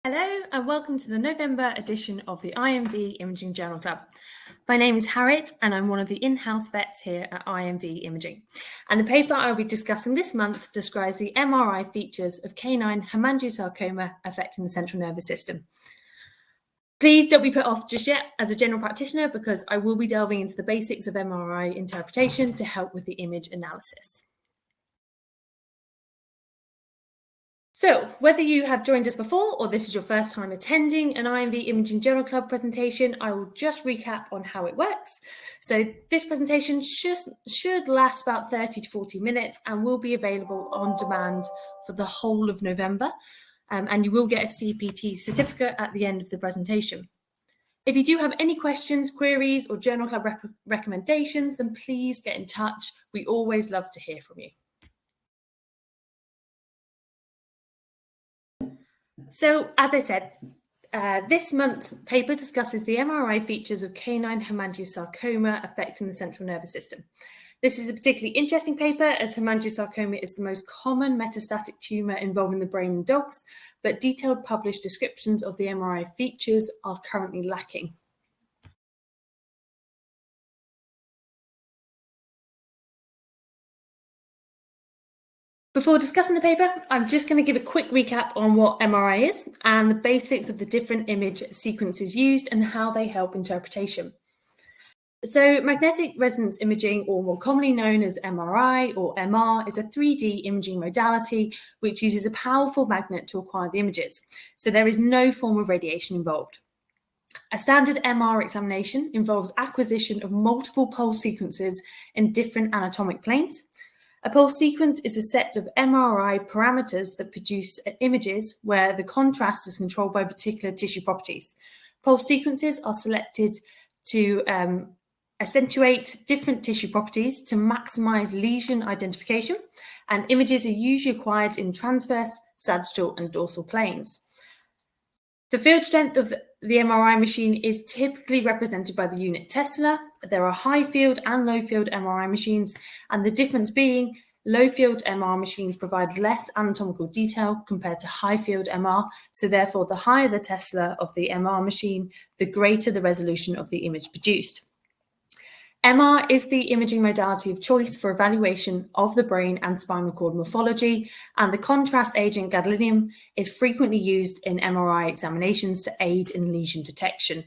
Hello and welcome to the November edition of the IMV Imaging Journal Club. My name is Harriet and I'm one of the in-house vets here at IMV Imaging. And the paper I'll be discussing this month describes the MRI features of canine hemangiosarcoma affecting the central nervous system. Please don't be put off just yet as a general practitioner because I will be delving into the basics of MRI interpretation to help with the image analysis. So, whether you have joined us before or this is your first time attending an IMV Imaging Journal Club presentation, I will just recap on how it works. So, this presentation should last about 30 to 40 minutes and will be available on demand for the whole of November. And you will get a CPT certificate at the end of the presentation. If you do have any questions, queries, or Journal Club recommendations, then please get in touch. We always love to hear from you. So, as I said, this month's paper discusses the MRI features of canine hemangiosarcoma affecting the central nervous system. This is a particularly interesting paper as hemangiosarcoma is the most common metastatic tumour involving the brain in dogs, but detailed published descriptions of the MRI features are currently lacking. Before discussing the paper, I'm just going to give a quick recap on what MRI is and the basics of the different image sequences used and how they help interpretation. So magnetic resonance imaging, or more commonly known as MRI or MR, is a 3D imaging modality which uses a powerful magnet to acquire the images. So there is no form of radiation involved. A standard MR examination involves acquisition of multiple pulse sequences in different anatomic planes. A pulse sequence is a set of MRI parameters that produce images where the contrast is controlled by particular tissue properties. Pulse sequences are selected to accentuate different tissue properties to maximize lesion identification, and images are usually acquired in transverse, sagittal, and dorsal planes. The field strength of the MRI machine is typically represented by the unit Tesla. There are high field and low field MRI machines, and the difference being low field MR machines provide less anatomical detail compared to high field MR. So therefore, the higher the Tesla of the MR machine, the greater the resolution of the image produced. MR is the imaging modality of choice for evaluation of the brain and spinal cord morphology, and the contrast agent gadolinium is frequently used in MRI examinations to aid in lesion detection.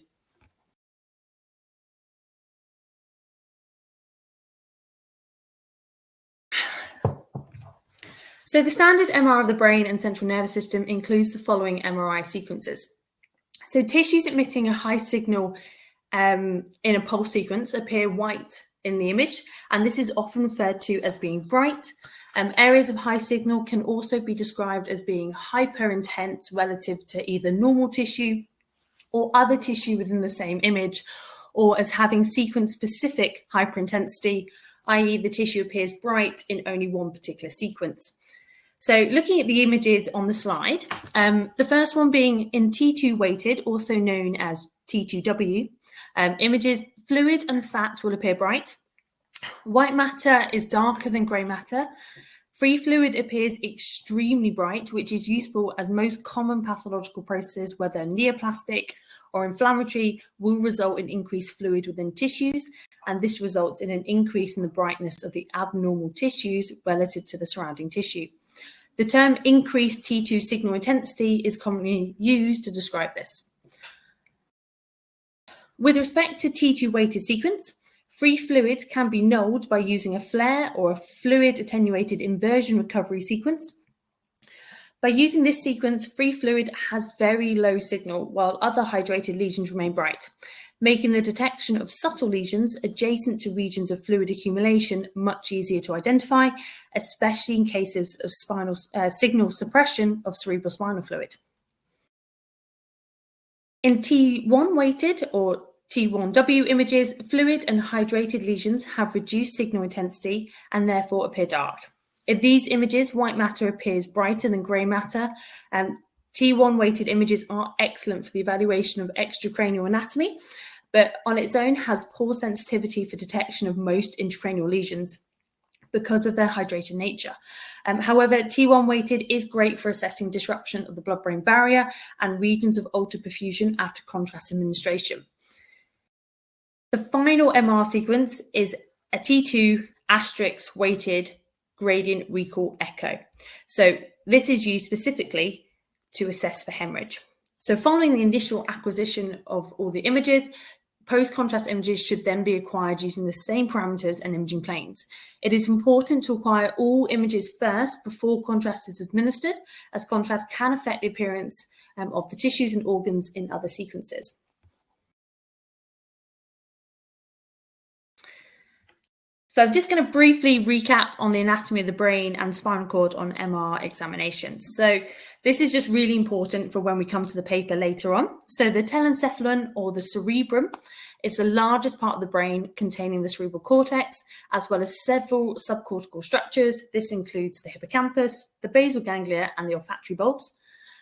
So the standard MR of the brain and central nervous system includes the following MRI sequences. So tissues emitting a high signal in a pulse sequence appear white in the image, and this is often referred to as being bright. Areas of high signal can also be described as being hyper-intense relative to either normal tissue or other tissue within the same image, or as having sequence-specific hyperintensity, i.e. the tissue appears bright in only one particular sequence. So looking at the images on the slide, the first one being in T2 weighted, also known as T2W, images fluid and fat will appear bright. White matter is darker than grey matter. Free fluid appears extremely bright, which is useful as most common pathological processes, whether neoplastic or inflammatory, will result in increased fluid within tissues, and this results in an increase in the brightness of the abnormal tissues relative to the surrounding tissue. The term increased T2 signal intensity is commonly used to describe this. With respect to T2 weighted sequence, free fluid can be nulled by using a flare or a fluid attenuated inversion recovery sequence. By using this sequence, free fluid has very low signal while other hydrated lesions remain bright, making the detection of subtle lesions adjacent to regions of fluid accumulation much easier to identify, especially in cases of signal suppression of cerebrospinal fluid. In T1 weighted or T1W images, fluid and hydrated lesions have reduced signal intensity and therefore appear dark. In these images, white matter appears brighter than grey matter. T1 weighted images are excellent for the evaluation of extracranial anatomy, but on its own has poor sensitivity for detection of most intracranial lesions. because of their hydrated nature. However, T1 weighted is great for assessing disruption of the blood-brain barrier and regions of altered perfusion after contrast administration. The final MR sequence is a T2 asterisk weighted gradient recall echo. So this is used specifically to assess for hemorrhage. So following the initial acquisition of all the images, post-contrast images should then be acquired using the same parameters and imaging planes. It is important to acquire all images first before contrast is administered, as contrast can affect the appearance of the tissues and organs in other sequences. So I'm just going to briefly recap on the anatomy of the brain and spinal cord on MR examinations. So this is just really important for when we come to the paper later on. So the telencephalon, or the cerebrum, is the largest part of the brain, containing the cerebral cortex, as well as several subcortical structures. This includes the hippocampus, the basal ganglia, and the olfactory bulbs.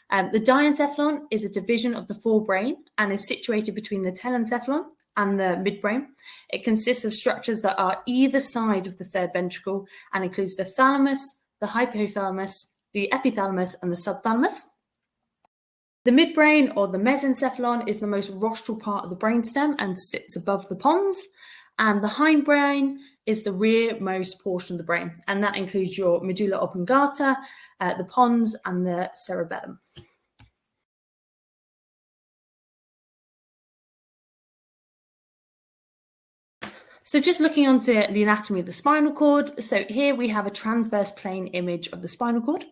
The diencephalon is a division of the forebrain and is situated between the telencephalon and the midbrain. It consists of structures that are either side of the third ventricle and includes the thalamus, the hypothalamus, the epithalamus, and the subthalamus. The midbrain, or the mesencephalon, is the most rostral part of the brainstem and sits above the pons. And the hindbrain is the rearmost portion of the brain, and that includes your medulla oblongata, the pons, and the cerebellum. So just looking onto the anatomy of the spinal cord, so here we have a transverse plane image of the spinal cord.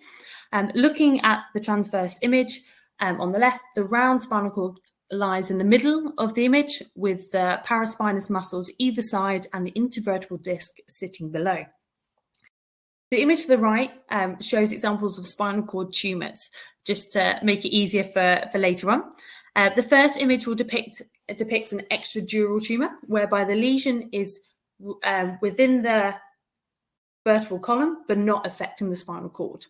Looking at the transverse image, on the left, the round spinal cord lies in the middle of the image with the paraspinous muscles either side and the intervertebral disc sitting below. The image to the right shows examples of spinal cord tumours, just to make it easier for later on. The first image will depicts an extradural tumour, whereby the lesion is within the vertebral column, but not affecting the spinal cord.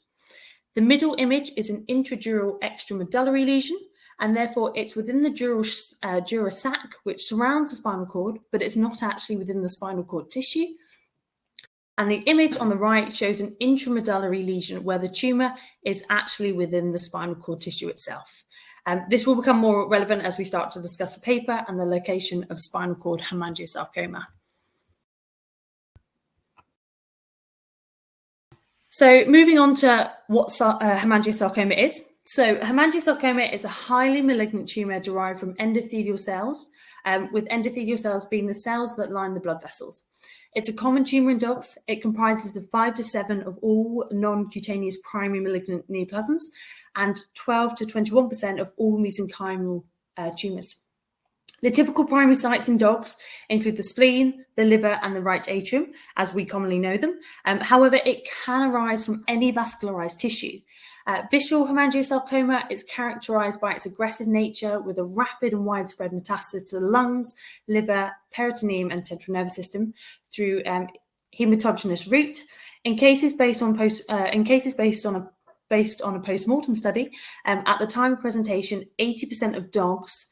The middle image is an intradural extramedullary lesion, and therefore it's within the dura sac, which surrounds the spinal cord, but it's not actually within the spinal cord tissue. And the image on the right shows an intramedullary lesion where the tumour is actually within the spinal cord tissue itself. This will become more relevant as we start to discuss the paper and the location of spinal cord hemangiosarcoma. So moving on to what hemangiosarcoma is. So hemangiosarcoma is a highly malignant tumour derived from endothelial cells, with endothelial cells being the cells that line the blood vessels. It's a common tumour in dogs. It comprises of 5 to 7 of all non-cutaneous primary malignant neoplasms and 12 to 21% of all mesenchymal tumours. The typical primary sites in dogs include the spleen, the liver, and the right atrium, as we commonly know them. However, it can arise from any vascularized tissue. Visceral hemangiosarcoma is characterized by its aggressive nature with a rapid and widespread metastasis to the lungs, liver, peritoneum, and central nervous system through hematogenous route. In cases based on a post-mortem study, at the time of presentation, 80% of dogs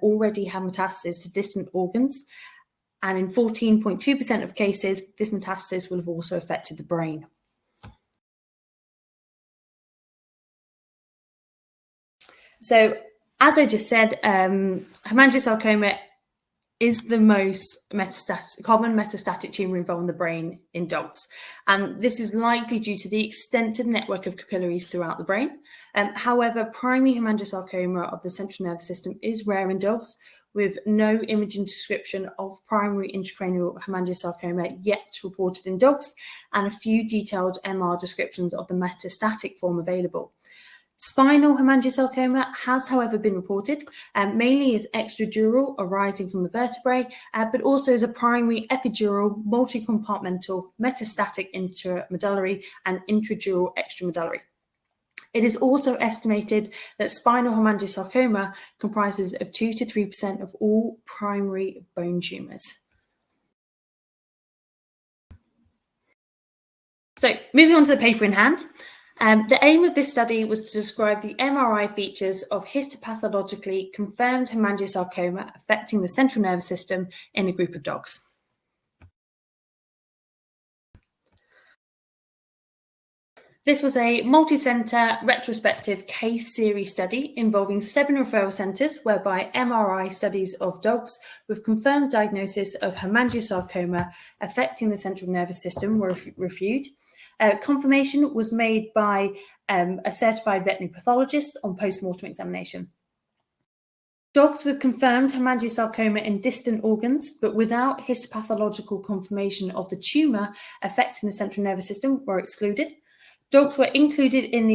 already have metastasis to distant organs, and in 14.2% of cases, this metastasis will have also affected the brain. So, as I just said, hemangiosarcoma is the most common metastatic tumour involved in the brain in dogs. And this is likely due to the extensive network of capillaries throughout the brain. However, primary hemangiosarcoma of the central nervous system is rare in dogs, with no imaging description of primary intracranial hemangiosarcoma yet reported in dogs, and a few detailed MR descriptions of the metastatic form available. Spinal hemangiosarcoma has, however, been reported, mainly as extradural arising from the vertebrae, but also as a primary epidural, multi-compartmental, metastatic intramedullary and intradural extramedullary. It is also estimated that spinal hemangiosarcoma comprises of 2 to 3% of all primary bone tumours. So, moving on to the paper in hand. The aim of this study was to describe the MRI features of histopathologically confirmed hemangiosarcoma affecting the central nervous system in a group of dogs. This was a multi-centre retrospective case series study involving 7 referral centres whereby MRI studies of dogs with confirmed diagnosis of hemangiosarcoma affecting the central nervous system were reviewed. Confirmation was made by a certified veterinary pathologist on post-mortem examination. Dogs with confirmed hemangiosarcoma in distant organs, but without histopathological confirmation of the tumour affecting the central nervous system, were excluded. Dogs were included in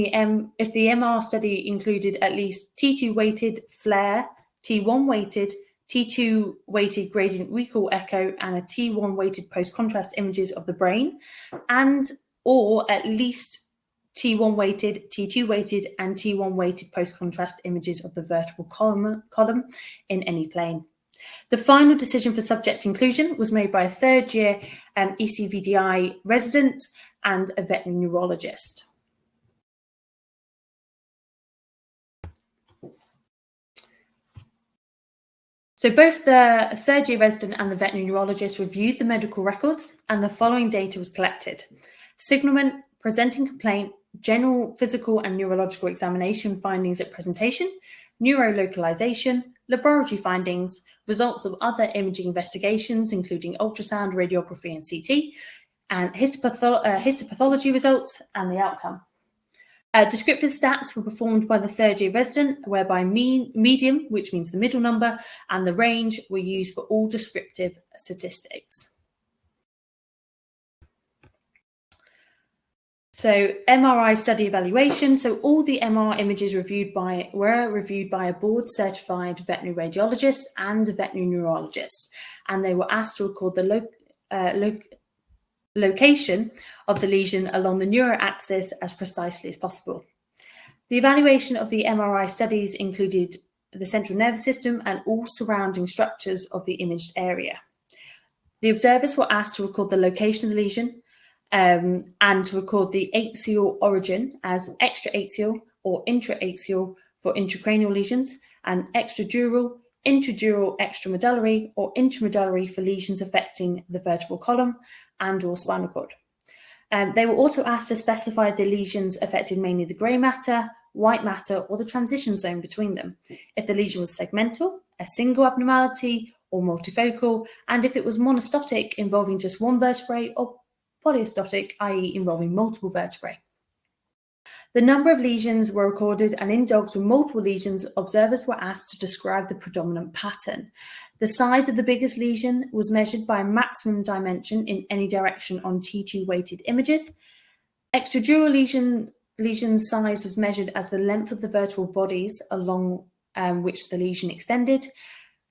if the MR study included at least T2 weighted FLAIR, T1 weighted, T2 weighted gradient recall echo, and a T1 weighted post-contrast images of the brain, and or at least T1 weighted, T2 weighted, and T1 weighted post-contrast images of the vertebral column in any plane. The final decision for subject inclusion was made by a third-year ECVDI resident and a veterinary neurologist. So both the third-year resident and the veterinary neurologist reviewed the medical records, and the following data was collected: signalment, presenting complaint, general physical and neurological examination findings at presentation, neurolocalization, laboratory findings, results of other imaging investigations, including ultrasound, radiography, and CT, and histopathology results, and the outcome. Descriptive stats were performed by the third-year resident, whereby medium, which means the middle number, and the range were used for all descriptive statistics. So MRI study evaluation. So all the MR images were reviewed by a board-certified veterinary radiologist and a veterinary neurologist, and they were asked to record the location of the lesion along the neuroaxis as precisely as possible. The evaluation of the MRI studies included the central nervous system and all surrounding structures of the imaged area. The observers were asked to record the location of the lesion and to record the axial origin as extraaxial or intraaxial for intracranial lesions, and extradural, intradural, extramedullary, or intramedullary for lesions affecting the vertebral column and or spinal cord. They were also asked to specify the lesions affected mainly the grey matter, white matter, or the transition zone between them, if the lesion was segmental, a single abnormality, or multifocal, and if it was monostotic, involving just one vertebrae, or polyostotic, i.e. involving multiple vertebrae. The number of lesions were recorded, and in dogs with multiple lesions, observers were asked to describe the predominant pattern. The size of the biggest lesion was measured by maximum dimension in any direction on T2 weighted images. Extradural lesion size was measured as the length of the vertebral bodies along which the lesion extended.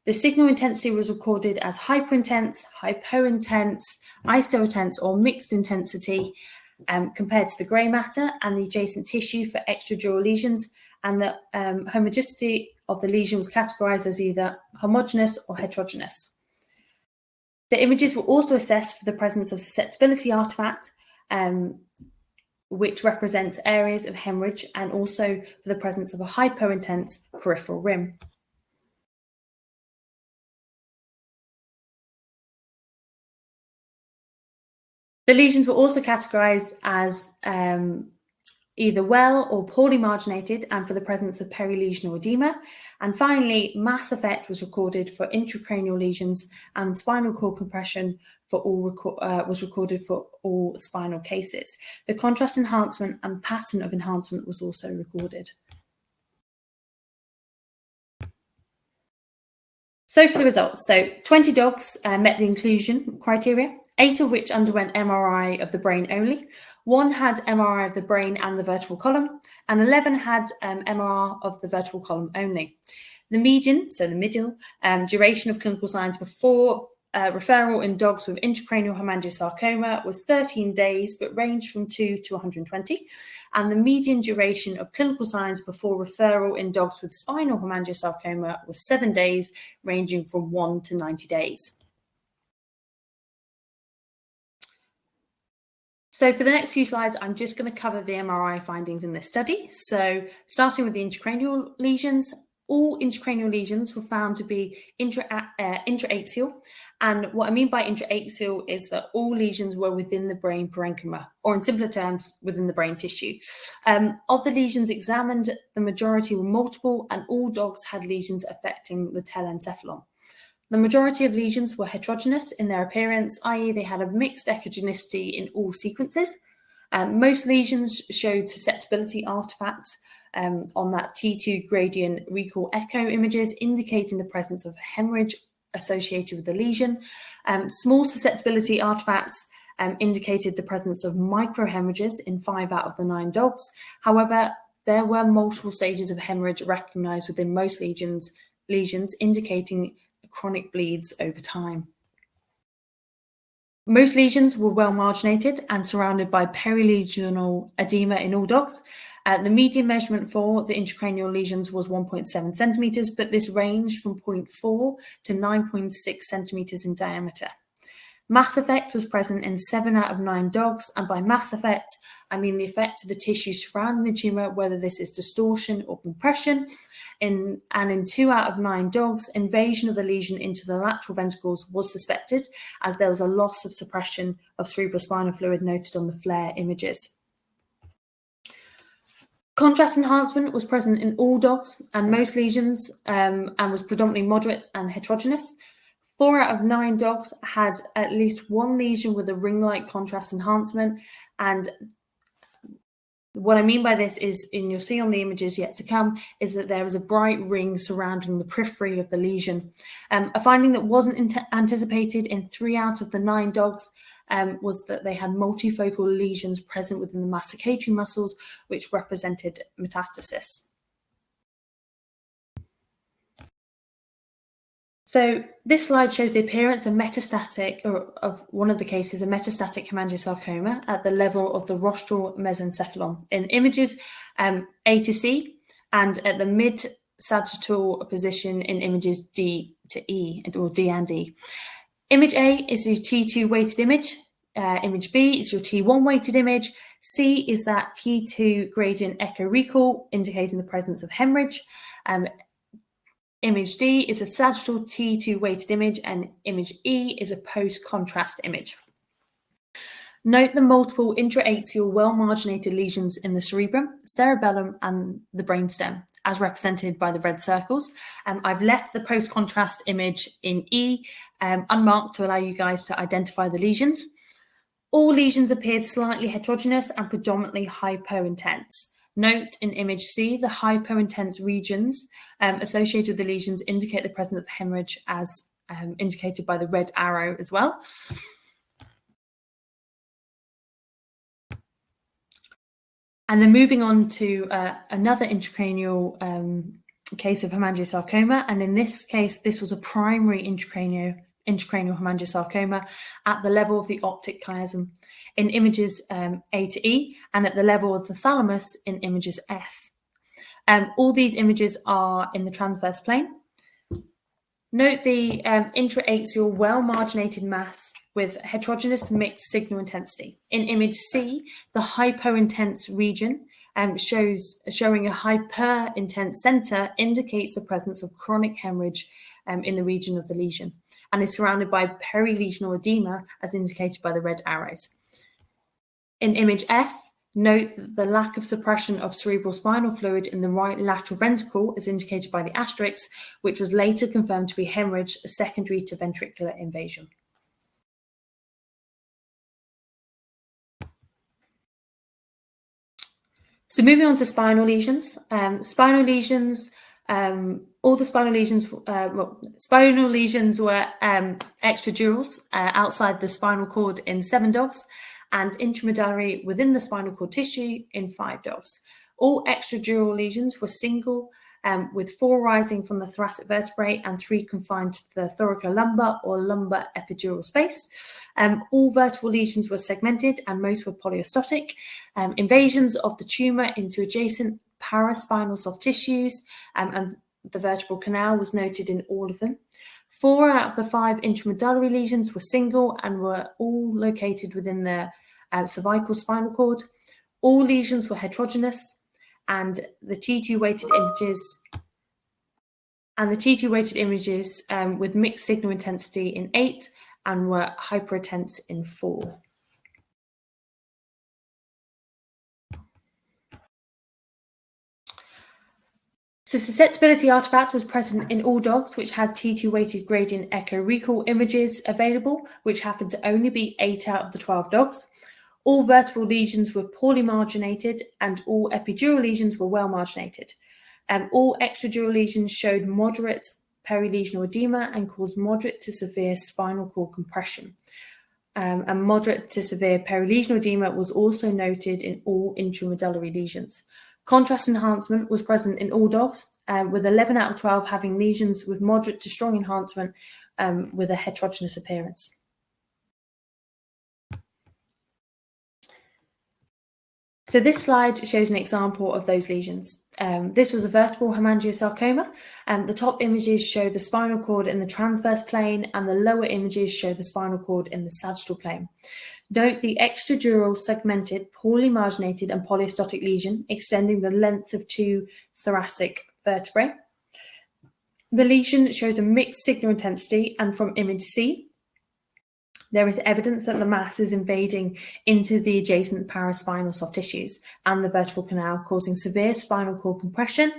The signal intensity was recorded as hyperintense, hypointense, isointense, or mixed intensity compared to the grey matter and the adjacent tissue for extradural lesions, and the homogeneity of the lesion was categorized as either homogeneous or heterogeneous. The images were also assessed for the presence of susceptibility artifact, which represents areas of hemorrhage, and also for the presence of a hypointense peripheral rim. The lesions were also categorized as either well or poorly marginated, and for the presence of perilesional edema. And finally, mass effect was recorded for intracranial lesions, and spinal cord compression was recorded for all spinal cases. The contrast enhancement and pattern of enhancement was also recorded. So for the results, 20 dogs met the inclusion criteria, 8 of which underwent MRI of the brain only. 1 had MRI of the brain and the vertebral column, and 11 had MRI of the vertebral column only. The median, so the middle, duration of clinical signs before referral in dogs with intracranial hemangiosarcoma was 13 days, but ranged from 2 to 120. And the median duration of clinical signs before referral in dogs with spinal hemangiosarcoma was 7 days, ranging from 1 to 90 days. So for the next few slides, I'm just going to cover the MRI findings in this study. So starting with the intracranial lesions, all intracranial lesions were found to be intraaxial, And what I mean by intraaxial is that all lesions were within the brain parenchyma, or in simpler terms, within the brain tissue. Of the lesions examined, the majority were multiple, and all dogs had lesions affecting the telencephalon. The majority of lesions were heterogeneous in their appearance, i.e. they had a mixed echogenicity in all sequences. Most lesions showed susceptibility artifacts on that T2 gradient recall echo images, indicating the presence of hemorrhage associated with the lesion. Small susceptibility artifacts indicated the presence of microhemorrhages in 5 out of the 9 dogs. However, there were multiple stages of hemorrhage recognized within most lesions indicating chronic bleeds over time. Most lesions were well marginated and surrounded by perilegional edema in all dogs. The median measurement for the intracranial lesions was 1.7 centimeters, but this ranged from 0.4 to 9.6 centimeters in diameter. Mass effect was present in 7 out of 9 dogs, and by mass effect, I mean the effect of the tissue surrounding the tumour, whether this is distortion or compression. In 2 out of 9 dogs, invasion of the lesion into the lateral ventricles was suspected, as there was a loss of suppression of cerebrospinal fluid noted on the FLAIR images. Contrast enhancement was present in all dogs and most lesions, and was predominantly moderate and heterogeneous. 4 out of 9 dogs had at least one lesion with a ring-like contrast enhancement, and what I mean by this is, and you'll see on the images yet to come, is that there is a bright ring surrounding the periphery of the lesion. A finding that wasn't anticipated in 3 out of the 9 dogs was that they had multifocal lesions present within the masticatory muscles, which represented metastasis. So this slide shows the appearance of metastatic, or of one of the cases, a metastatic hemangiosarcoma at the level of the rostral mesencephalon in images A to C, and at the mid-sagittal position in images D to E, or D and E. Image A is your T2 weighted image. Image B is your T1 weighted image. C is that T2 gradient echo recall, indicating the presence of hemorrhage. Image D is a sagittal T2 weighted image, and image E is a post-contrast image. Note the multiple intraaxial well-marginated lesions in the cerebrum, cerebellum, and the brainstem, as represented by the red circles. I've left the post-contrast image in E unmarked to allow you guys to identify the lesions. All lesions appeared slightly heterogeneous and predominantly hypointense. Note in image C, the hypointense regions associated with the lesions indicate the presence of hemorrhage, as indicated by the red arrow as well. And then moving on to another intracranial case of hemangiosarcoma, and in this case, this was a primary intracranial hemangiosarcoma at the level of the optic chiasm in images A to E, and at the level of the thalamus in images F. All these images are in the transverse plane. Note the intraaxial well-marginated mass with heterogeneous mixed signal intensity. In image C, the hypointense region showing a hyperintense center indicates the presence of chronic hemorrhage in the region of the lesion, and is surrounded by perilegional edema, as indicated by the red arrows. In image F, note that the lack of suppression of cerebral spinal fluid in the right lateral ventricle, as indicated by the asterisk, which was later confirmed to be hemorrhage secondary to ventricular invasion. So moving on to spinal lesions. All the spinal lesions were extradurals outside the spinal cord in 7 dogs, and intramedullary within the spinal cord tissue in 5 dogs. All extradural lesions were single, with 4 rising from the thoracic vertebrae and 3 confined to the thoracolumbar or lumbar epidural space. All vertebral lesions were segmented, and most were polyostotic. Invasions of the tumour into adjacent paraspinal soft tissues and the vertebral canal was noted in all of them. 4 out of the 5 intramedullary lesions were single and were all located within the cervical spinal cord. All lesions were heterogeneous, and the T2 weighted images and the T2 weighted images with mixed signal intensity in 8 and were hyperintense in 4. So susceptibility artifact was present in all dogs which had T2 weighted gradient echo recall images available, which happened to only be 8 out of the 12 dogs. All vertebral lesions were poorly marginated and all epidural lesions were well marginated. All extradural lesions showed moderate perilesional edema and caused moderate to severe spinal cord compression. And moderate to severe perilesional edema was also noted in all intramedullary lesions. Contrast enhancement was present in all dogs, with 11 out of 12 having lesions with moderate to strong enhancement with a heterogeneous appearance. So this slide shows an example of those lesions. This was a vertebral hemangiosarcoma. The top images show the spinal cord in the transverse plane and the lower images show the spinal cord in the sagittal plane. Note the extradural, segmented, poorly marginated and polyostotic lesion extending the length of 2 thoracic vertebrae. The lesion shows a mixed signal intensity, and from image C, there is evidence that the mass is invading into the adjacent paraspinal soft tissues and the vertebral canal, causing severe spinal cord compression.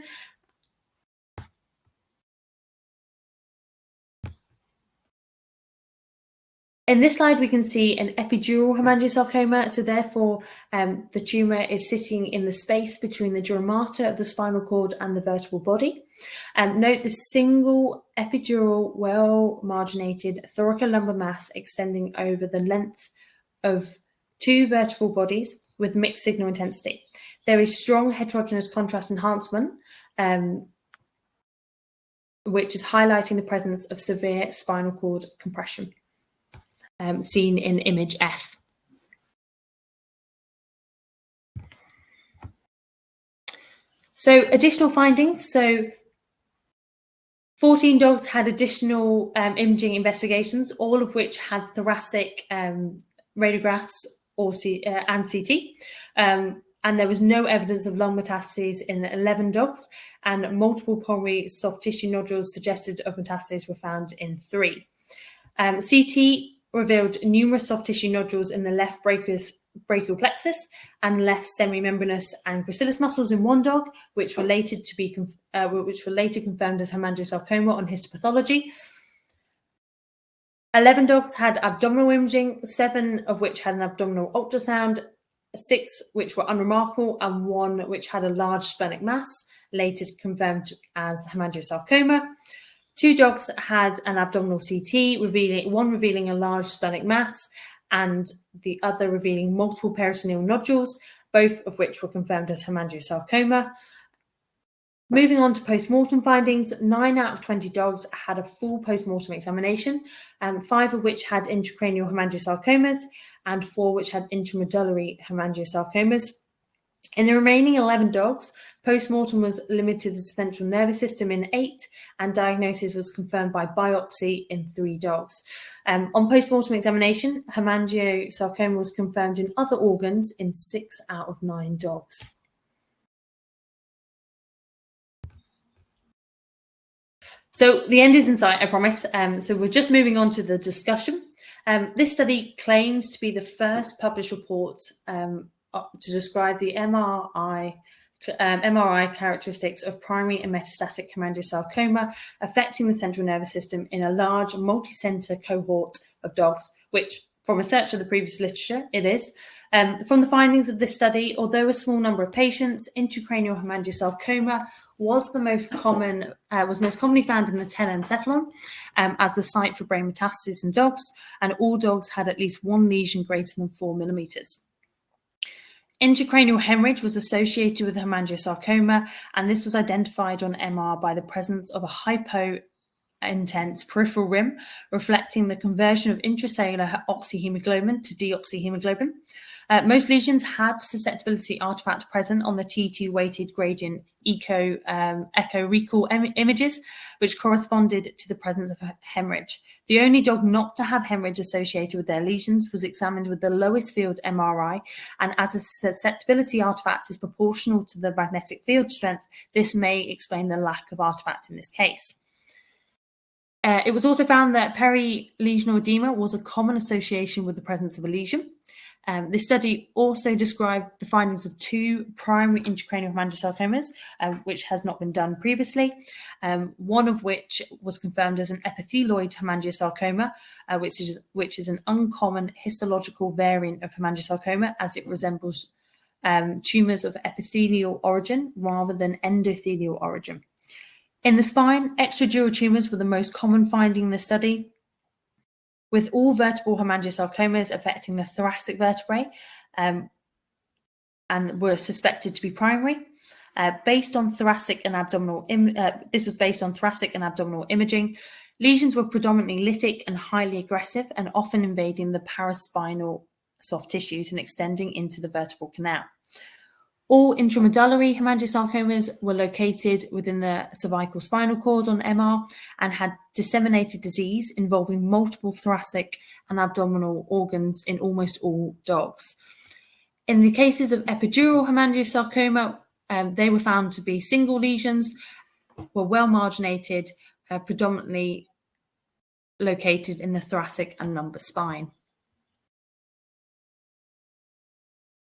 In this slide, we can see an epidural hemangiosarcoma. So therefore, the tumour is sitting in the space between the dura mater of the spinal cord and the vertebral body. Note the single epidural, well-marginated thoracolumbar mass extending over the length of 2 vertebral bodies with mixed signal intensity. There is strong heterogeneous contrast enhancement, which is highlighting the presence of severe spinal cord compression. Seen in image F. So additional findings. So 14 dogs had additional imaging investigations, all of which had thoracic radiographs and CT. And there was no evidence of lung metastases in 11 dogs, and multiple pulmonary soft tissue nodules suggested of metastases were found in 3. CT revealed numerous soft tissue nodules in the left brachial plexus and left semimembranous and gracilis muscles in 1 dog, which were later confirmed as hemangiosarcoma on histopathology. 11 dogs had abdominal imaging, 7 of which had an abdominal ultrasound, 6 which were unremarkable, and 1 which had a large splenic mass, later confirmed as hemangiosarcoma. 2 dogs had an abdominal CT, one revealing a large splenic mass and the other revealing multiple peritoneal nodules, both of which were confirmed as hemangiosarcoma. Moving on to post-mortem findings, 9 out of 20 dogs had a full post-mortem examination, 5 of which had intracranial hemangiosarcomas and 4 which had intramedullary hemangiosarcomas. In the remaining 11 dogs, post-mortem was limited to the central nervous system in 8, and diagnosis was confirmed by biopsy in 3 dogs. On post-mortem examination, hemangiosarcoma was confirmed in other organs in 6 out of 9 dogs. So the end is in sight, I promise. So we're just moving on to the discussion. This study claims to be the first published report to describe the MRI characteristics of primary and metastatic hemangiosarcoma affecting the central nervous system in a large multi-center cohort of dogs, which from research of the previous literature, it is. From the findings of this study, although a small number of patients, intracranial hemangiosarcoma was most commonly found in the telencephalon as the site for brain metastasis in dogs, and all dogs had at least 1 lesion greater than 4 millimeters. Intracranial hemorrhage was associated with hemangiosarcoma, and this was identified on MR by the presence of a hypointense peripheral rim, reflecting the conversion of intracellular oxyhemoglobin to deoxyhemoglobin. Most lesions had susceptibility artifact present on the T2 weighted gradient echo recall images, which corresponded to the presence of hemorrhage. The only dog not to have hemorrhage associated with their lesions was examined with the lowest field MRI, and as a susceptibility artifact is proportional to the magnetic field strength, this may explain the lack of artifact in this case. It was also found that perilesional edema was a common association with the presence of a lesion. This study also described the findings of 2 primary intracranial hemangiosarcomas, which has not been done previously, one of which was confirmed as an epithelioid hemangiosarcoma, which is an uncommon histological variant of hemangiosarcoma, as it resembles tumours of epithelial origin rather than endothelial origin. In the spine, extradural tumours were the most common finding in the study, with all vertebral hemangiosarcomas affecting the thoracic vertebrae and were suspected to be primary. Based on thoracic and abdominal, this was based on thoracic and abdominal imaging. Lesions were predominantly lytic and highly aggressive, and often invading the paraspinal soft tissues and extending into the vertebral canal. All intramedullary hemangiosarcomas were located within the cervical spinal cord on MR and had disseminated disease involving multiple thoracic and abdominal organs in almost all dogs. In the cases of epidural hemangiosarcoma, they were found to be single lesions, were well marginated, predominantly located in the thoracic and lumbar spine.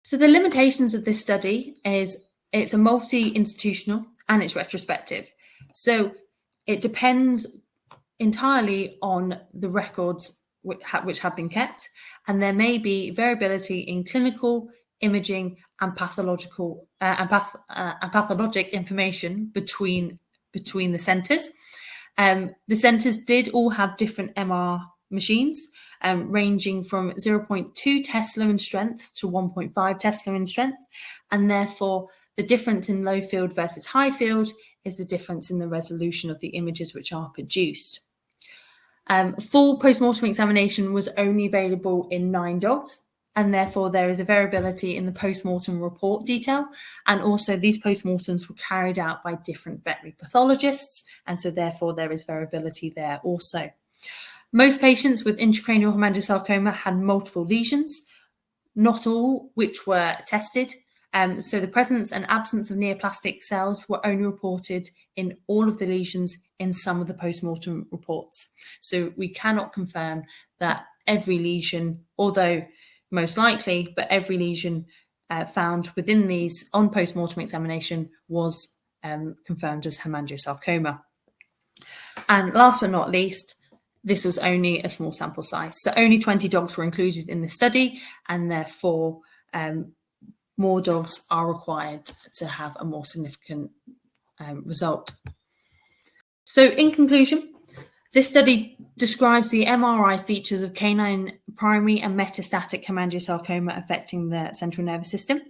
So the limitations of this study is it's a multi-institutional and it's retrospective. So it depends entirely on the records which have been kept, and there may be variability in clinical, imaging, and pathological pathologic information between the centres. The centres did all have different MR machines, ranging from 0.2 Tesla in strength to 1.5 Tesla in strength, and therefore the difference in low field versus high field is the difference in the resolution of the images which are produced. Full post-mortem examination was only available in 9 dogs, and therefore there is a variability in the post-mortem report detail, and also these post-mortems were carried out by different veterinary pathologists, and so therefore there is variability there also. Most patients with intracranial hemangiosarcoma had multiple lesions, not all which were tested. So the presence and absence of neoplastic cells were only reported in all of the lesions in some of the post-mortem reports. So we cannot confirm that every lesion, although most likely, but every lesion found within these on post-mortem examination was confirmed as hemangiosarcoma. And last but not least, this was only a small sample size. So only 20 dogs were included in the study, and therefore more dogs are required to have a more significant result. So in conclusion, this study describes the MRI features of canine primary and metastatic hemangiosarcoma affecting the central nervous system.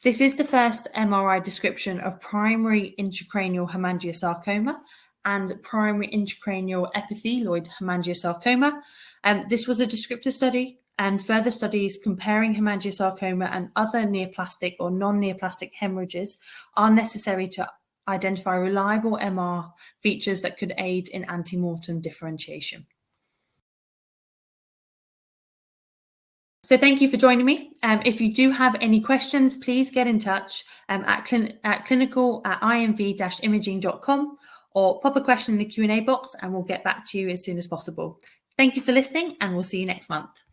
This is the first MRI description of primary intracranial hemangiosarcoma and primary intracranial epithelioid hemangiosarcoma. This was a descriptive study, and further studies comparing hemangiosarcoma and other neoplastic or non-neoplastic hemorrhages are necessary to identify reliable MR features that could aid in ante-mortem differentiation. So thank you for joining me. If you do have any questions, please get in touch at clinical@imv-imaging.com, or pop a question in the Q&A box and we'll get back to you as soon as possible. Thank you for listening, and we'll see you next month.